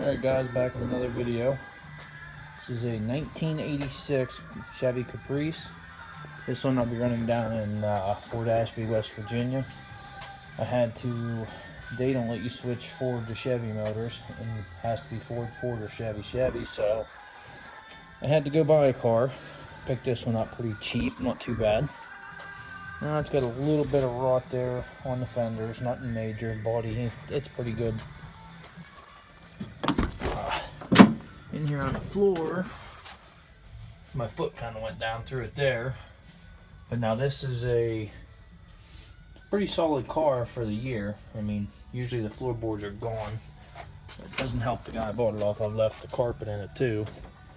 Alright guys, back with another video. This is a 1986 Chevy Caprice. This one I'll be running down in Fort Ashby, West Virginia. I had to, they don't let you switch Ford to Chevy motors, and it has to be Ford or Chevy, so I had to go buy a car. Picked this one up pretty cheap, not too bad. Now it's got a little bit of rot there on the fenders, nothing major. Body, it's pretty good. In here on the floor, my foot kind of went down through it there. But now this is a pretty solid car for the year. I mean, usually the floorboards are gone. It doesn't help the guy I bought it off. I've left the carpet in it too.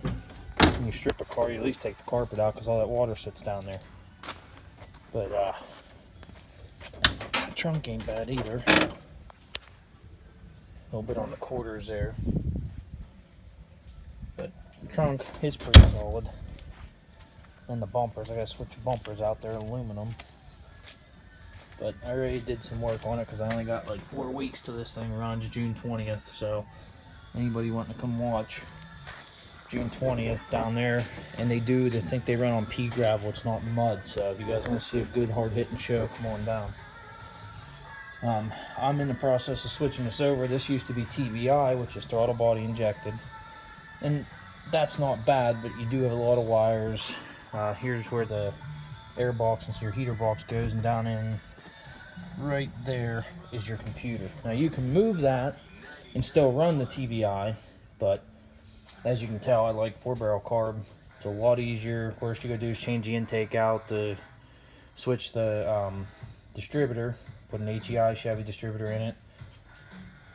When you strip a car, you at least take the carpet out because all that water sits down there. But the trunk ain't bad either. A little bit on the quarters there. But the trunk is pretty solid. And the bumpers, I gotta switch the bumpers out there, aluminum. But I already did some work on it because I only got like 4 weeks to this thing runs June 20th. So anybody wanting to come watch June 20th down there, and they think they run on pea gravel, it's not mud. So if you guys want to see a good hard hitting show, come on down. I'm in the process of switching this over. This used to be TBI, which is throttle body injected, and that's not bad, but you do have a lot of wires. Here's where the air box and your heater box goes, and down in right there is your computer. Now you can move that and still run the TBI, but as you can tell, I like 4-barrel carb. It's a lot easier. First you gotta do is change the intake out, switch the distributor, put an HEI Chevy distributor in it,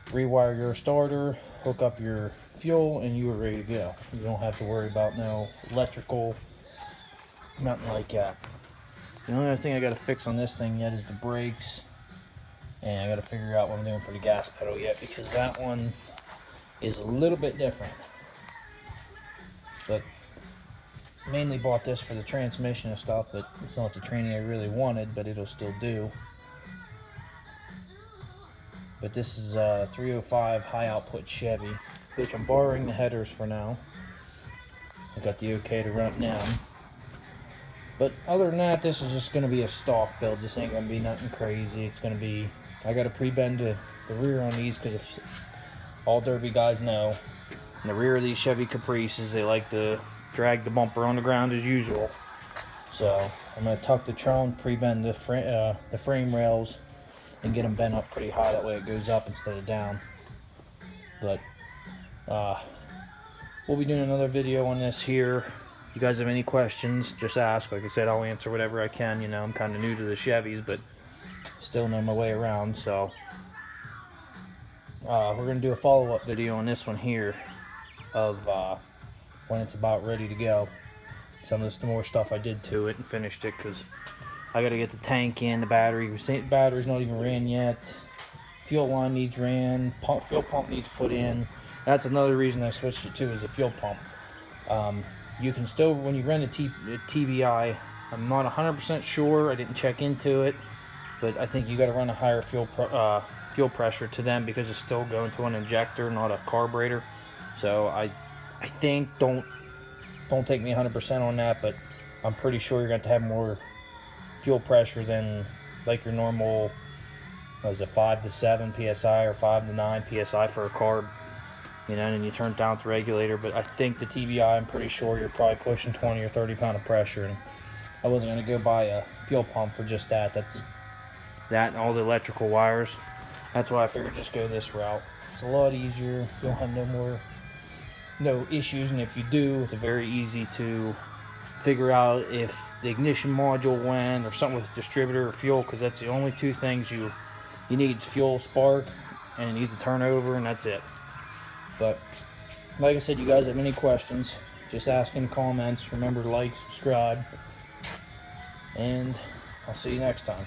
rewire your starter, hook up your fuel, and you are ready to go. You don't have to worry about no electrical, nothing like that. The only other thing I got to fix on this thing yet is the brakes, and I got to figure out what I'm doing for the gas pedal yet, because that one is a little bit different. But mainly bought this for the transmission and stuff, but it's not the training I really wanted, but it'll still do. But this is a 305 high output Chevy, which I'm borrowing the headers for now. I got the okay to run them. But other than that, this is just going to be a stock build. This ain't going to be nothing crazy. It's going to be, I got to pre-bend the rear on these because all derby guys know, in the rear of these Chevy Caprices, they like to drag the bumper on the ground as usual. So I'm going to tuck the trunk, pre-bend the frame rails, and get them bent up pretty high. That way it goes up instead of down. But we'll be doing another video on this here. If you guys have any questions, just ask. Like I said, I'll answer whatever I can. You know, I'm kind of new to the Chevys, but still know my way around. So we're going to do a follow-up video on this one here of when it's about ready to go. Some of this more stuff I did to it and finished it because I got to get the tank in, the battery. The battery's not even ran yet. Fuel line needs ran. Fuel pump needs put in. That's another reason I switched it too, is the fuel pump. You can still, when you run a TBI, I'm not 100% sure. I didn't check into it, but I think you got to run a higher fuel pressure to them because it's still going to an injector, not a carburetor. So I think don't take me 100% on that, but I'm pretty sure you're going to have more fuel pressure than like your normal, what is it, 5 to 7 psi or 5 to 9 psi for a carb, you know, and you turn down the regulator. But I think the TBI, I'm pretty sure you're probably pushing 20 or 30 pound of pressure, and I wasn't going to go buy a fuel pump for just that. That's that and all the electrical wires. That's why I figured just go this route. It's a lot easier. You'll have no issues, and if you do, it's very easy to figure out if the ignition module went or something with the distributor or fuel, because that's the only two things you need: fuel, spark, and it needs to turn over, and that's it. But like I said, you guys have any questions, just ask in the comments. Remember to like, subscribe, and I'll see you next time.